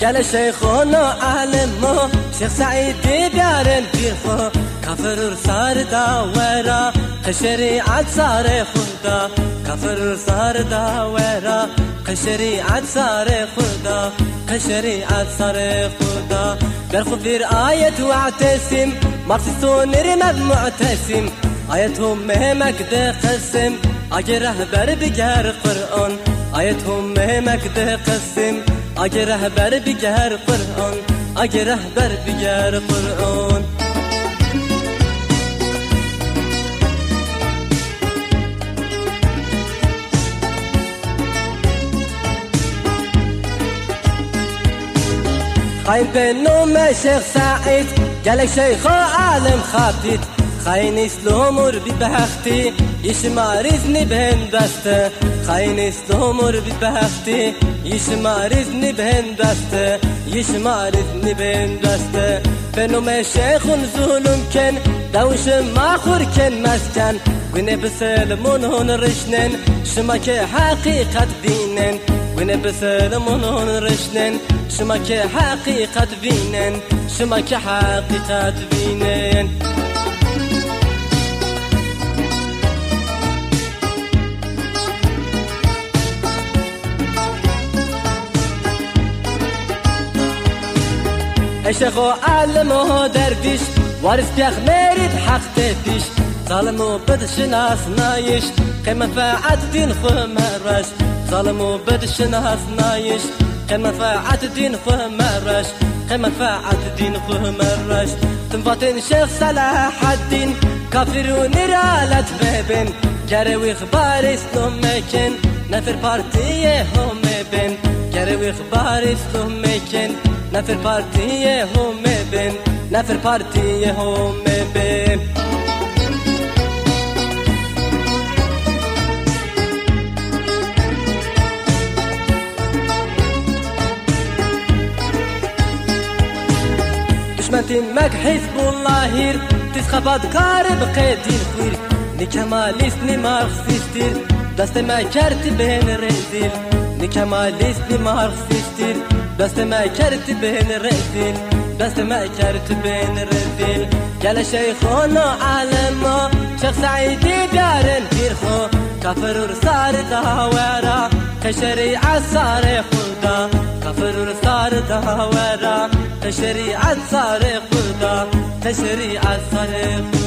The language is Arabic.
قال شيخنا عالم شيخ سعيد بيارن بيرخو كفر صار داورا كشريعة صار خدا كفر صار داورا كشريعة صار خدا كشريعة صار خدا برخو بير آية واعتسم مرسيسون رمب معتسم آيتهم مهمك قسم أجره بر بجر قرآن آيتهم مهمك قسم أجره بر بجر قرآن أجره بر بجر قرآن خاين بنوم شيخ سعيد قالك شيخ عالم خابتيت خاين اسلامور ببختي يشمارزني بهن دسته خاين اسلامور ببختي يشمارزني بهن دسته يشمارزني بهن دسته بنوم شيخ ظلم كن دوش ماخور كن مسكن وين بسلمون هون رشنن شمك حقيقة دينن وين بسلمون هون رشنن شمك حقيقة دينن شمك حقيقة دينن اشخو علمه درویش وارث پیغمبری بحق تدیش ظالمو بدشناس نایش قیمة فاعت دین خو مرش ظالمو بدشناس نایش قیمة فاعت دین خو مرش قیمة فاعت دین خو مرش تنفاتن شيخ صلاح الدين كافرون رالت ببن كروي اخبار اسلام مكن نفر بارتيه هم بن كروي اخبار اسلام مكن نفر بارتيه هم بن نفر بارتيه هم بن دشمنتين مك حزب الله تسخبات كارب قيدين خوير نكماليست نماركسيستير دست ما كرت بين رزيل نكماليست نماركسيستير دست ما كرت بين رزيل دست ما كرت بين رزيل قال شيخنا عالم شيخ سعيد بيارن بيرخو كفر صار داورا كشريعة صار خدا كفر صار داورا كشريعة صار خدا كشريعة صار خدا